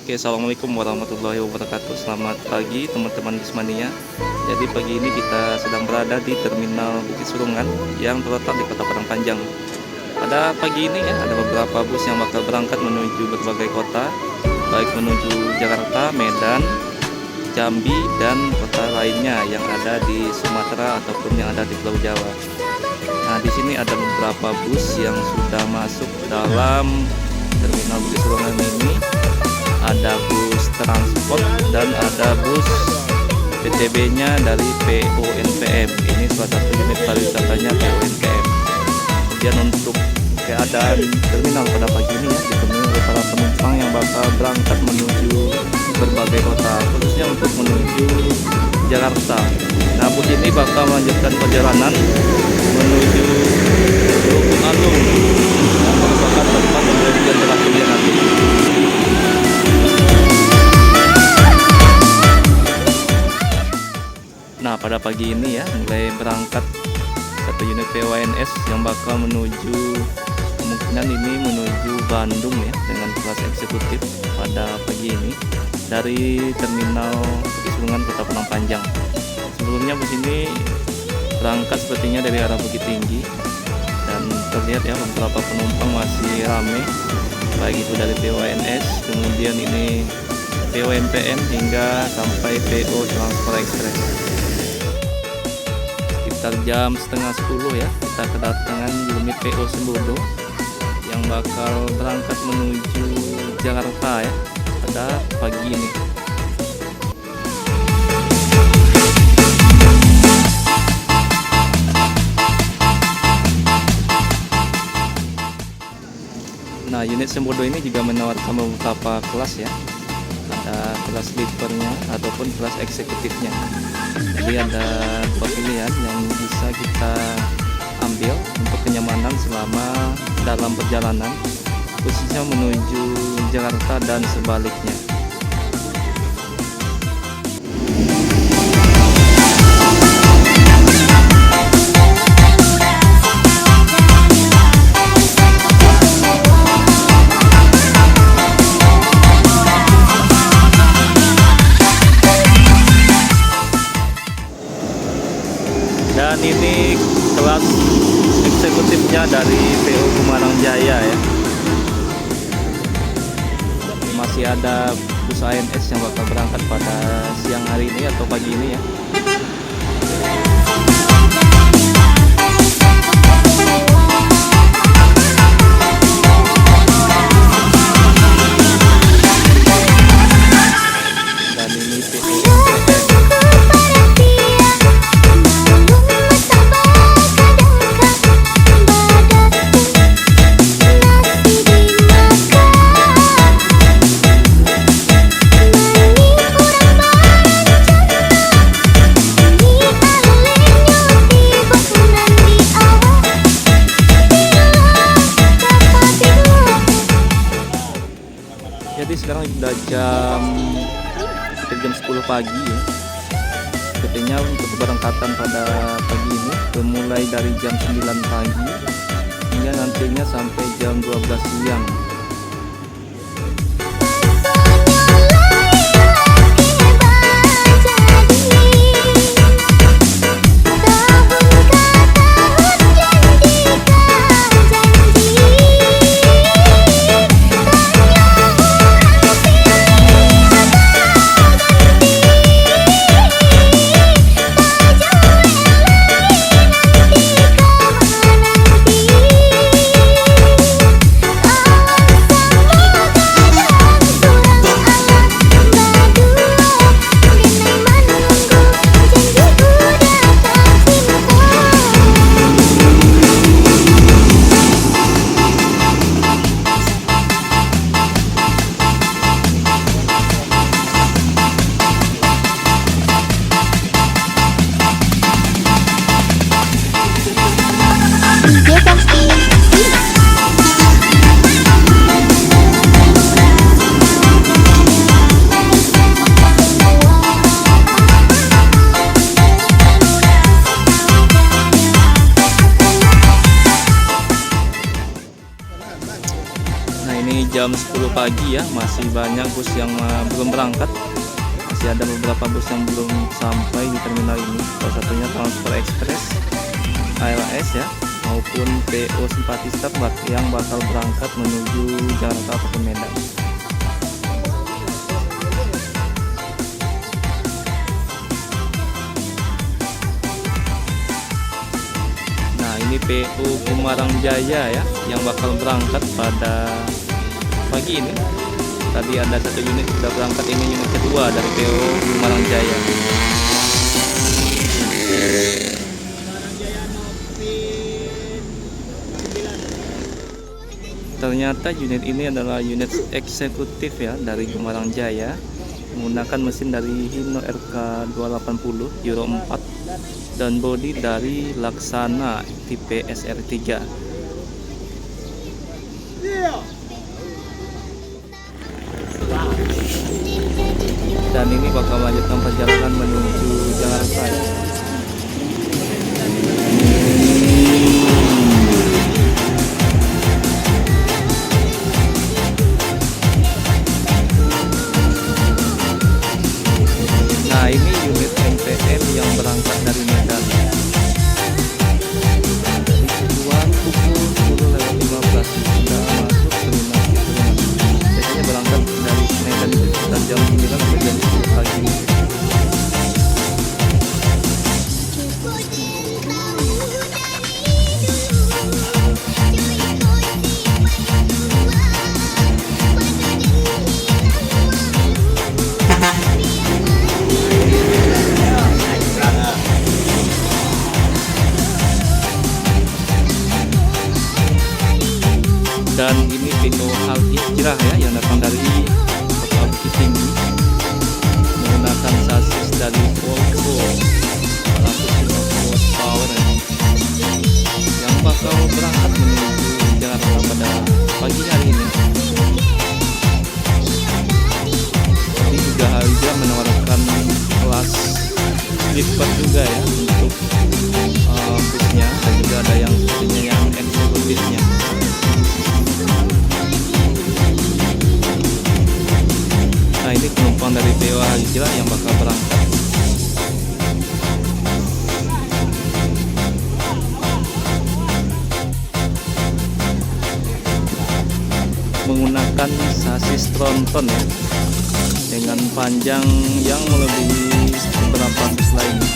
Oke, assalamualaikum warahmatullahi wabarakatuh. Selamat pagi teman-teman Gismania. Jadi pagi ini kita sedang berada di Terminal Bukit Surungan yang terletak di Kota Padang Panjang. Pada pagi ini ya, ada beberapa bus yang bakal berangkat menuju berbagai kota, baik menuju Jakarta, Medan, Jambi, dan kota lainnya yang ada di Sumatera ataupun yang ada di Pulau Jawa. Nah, di sini ada beberapa bus yang sudah masuk dalam Terminal Bukit Surungan ini. Ada bus transport dan ada bus PTB-nya dari PONPM. Ini salah satu unit pariwisatanya PONPM. Kemudian untuk keadaan terminal pada pagi ini ya, dipenuhi oleh para penumpang yang bakal berangkat menuju berbagai kota, khususnya untuk menuju Jakarta. Nah, bus ini bakal melanjutkan perjalanan menuju Tulung Agung yang merupakan tempat pemberhentian terakhirnya nanti. Nah, pada pagi ini ya, mulai berangkat satu unit PONS yang bakal menuju, kemungkinan ini menuju Bandung ya, dengan kelas eksekutif pada pagi ini dari Terminal Bukit Surungan Kota Padang Panjang. Sebelumnya bus ini berangkat sepertinya dari arah Bukit Tinggi dan terlihat ya beberapa penumpang masih ramai, baik itu dari PONS, kemudian ini PONPM hingga sampai PO Transfer Express. Sekitar jam setengah 10 ya, kita kedatangan unit PO Sembodo yang bakal berangkat menuju Jakarta ya pada pagi ini. Nah, unit Sembodo ini juga menawarkan beberapa kelas ya. Ada kelas sleepernya ataupun kelas eksekutifnya. Jadi ada dua pilihan yang bisa kita ambil untuk kenyamanan selama dalam perjalanan, khususnya menuju Jakarta dan sebaliknya. Dan ini kelas eksekutifnya dari PO Kumarang Jaya ya. Masih ada bus ANS yang bakal berangkat pada siang hari ini atau pagi ini ya. Dan ini PO Jadi sekarang sudah jam 10 pagi ya. Sepertinya untuk keberangkatan pada pagi ini dimulai dari jam 9 pagi hingga nantinya sampai jam 12 siang. jam 10 pagi ya, masih banyak bus yang belum berangkat. Masih ada beberapa bus yang belum sampai di terminal ini. Salah satunya Transfer Express, ALS ya, maupun PO Simpatista yang bakal berangkat menuju Jakarta ataupun Medan. Nah, ini PO Kumarang Jaya ya, yang bakal berangkat pada pagi ini. Tadi ada satu unit sudah berangkat, ini unit kedua dari PO Kumarang Jaya. Ternyata unit ini adalah unit eksekutif ya dari Kumarang Jaya, menggunakan mesin dari Hino RK 280 Euro 4 dan bodi dari Laksana tipe SR3. Dan ini bakal melanjutkan perjalanan menuju Jakarta ya. Nah, ini unit MTM yang berangkat dari Medan. Tujuan pukul 10.15 sudah masuk terminal Sudirman. Biasanya berangkat dari Medan itu sekitar jam 9 sampai jam 10 pagi. Dan ini PO Hal Hijrah ya, yang datang dari Kota Bukit Tinggi, menggunakan sasis dari Volvo 450 power ya, yang bakal berangkat menuju Jakarta pada pagi hari ini. Ini juga Hal Hijrah menawarkan kelas sleeper juga ya untuk busnya, dan juga ada yang sepertinya yang eksekutifnya. Nah, ini penumpang dari PO Hal Hijrah yang bakal berangkat. Menggunakan sasis tronton ya, dengan panjang yang melebihi beberapa bus lainnya.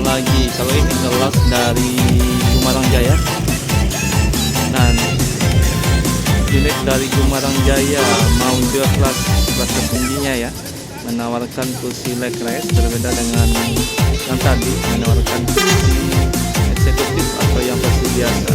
Lagi kalau ini kelas dari Kumarang Jaya. Nah, unit dari Kumarang Jaya mau juga kelas tertingginya ya, menawarkan kursi leg rest, berbeda dengan yang tadi menawarkan kursi eksekutif atau yang versi biasa.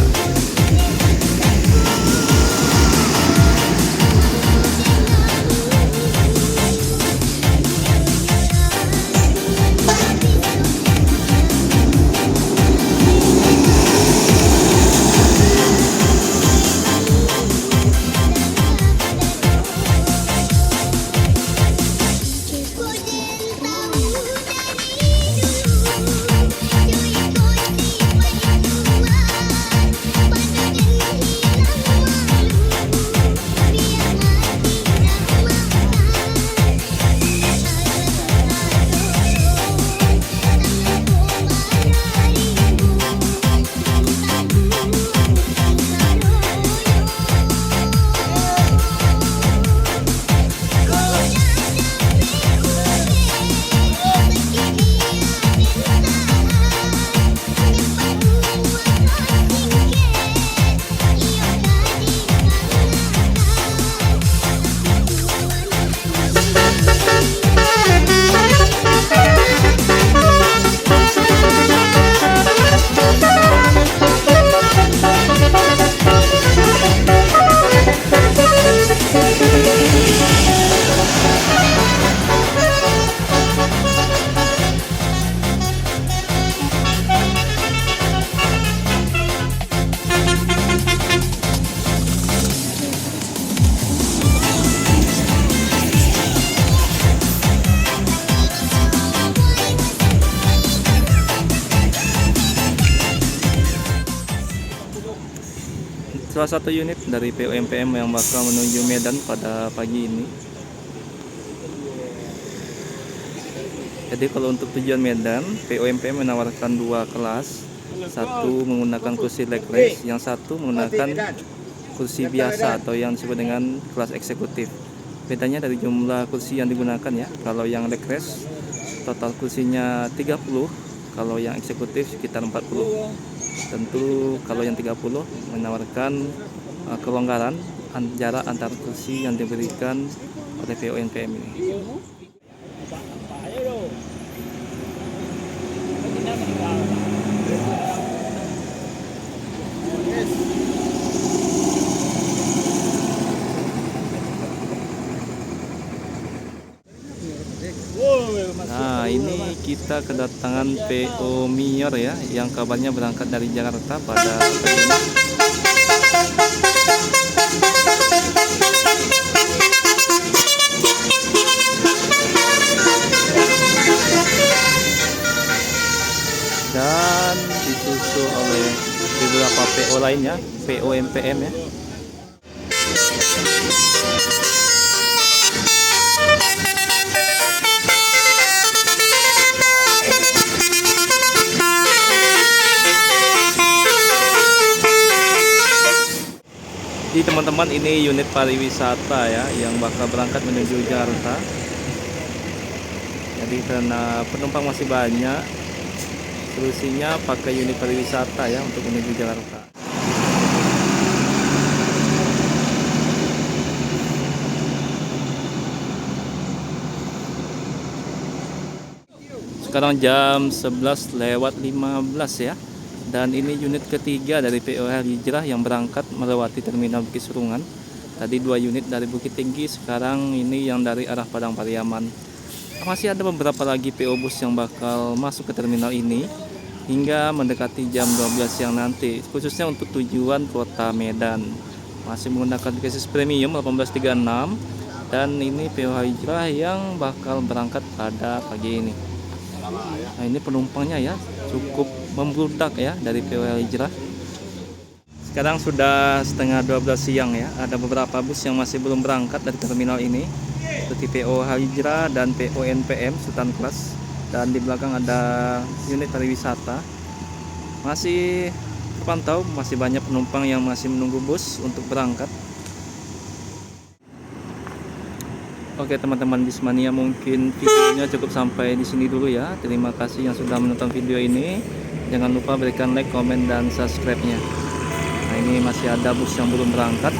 salah satu unit dari PO MPM yang bakal menuju Medan pada pagi ini. Jadi kalau untuk tujuan Medan, PO MPM menawarkan 2 kelas. Satu menggunakan kursi leg race, yang satu menggunakan kursi biasa atau yang disebut dengan kelas eksekutif. Bedanya dari jumlah kursi yang digunakan ya. Kalau yang leg race total kursinya 30, kalau yang eksekutif sekitar 40. Tentu kalau yang 30 menawarkan kelonggaran jarak antar kursi yang diberikan oleh PO MPM ini. Nah, ini kita kedatangan PO Mior ya, yang kabarnya berangkat dari Jakarta pada pagi ini. Dan disusul oleh beberapa PO lainnya, PO MPM ya. Jadi teman-teman, ini unit pariwisata ya yang bakal berangkat menuju Jakarta. Jadi karena penumpang masih banyak, solusinya pakai unit pariwisata ya untuk menuju Jakarta. Sekarang jam 11:15 ya. Dan ini unit ketiga dari PO Hijrah yang berangkat melewati terminal Bukit Serungan. Tadi 2 unit dari Bukit Tinggi, sekarang ini yang dari arah Padang Pariaman. Masih ada beberapa lagi PO bus yang bakal masuk ke terminal ini hingga mendekati jam 12 siang nanti, khususnya untuk tujuan kota Medan. Masih menggunakan chassis premium 1836, dan ini PO Hijrah yang bakal berangkat pada pagi ini. Nah, ini penumpangnya ya cukup membludak ya dari PO Hijrah. Sekarang sudah setengah 12 siang ya. Ada beberapa bus yang masih belum berangkat dari terminal ini, seperti PO Hijrah dan PO NPM Sultan Kelas. Dan di belakang ada unit pariwisata. Masih terpantau masih banyak penumpang yang masih menunggu bus untuk berangkat. Oke teman-teman Bismania, mungkin videonya cukup sampai di sini dulu ya. Terima kasih yang sudah menonton video ini. Jangan lupa berikan like, komen, dan subscribe-nya. Nah, ini masih ada bus yang belum berangkat.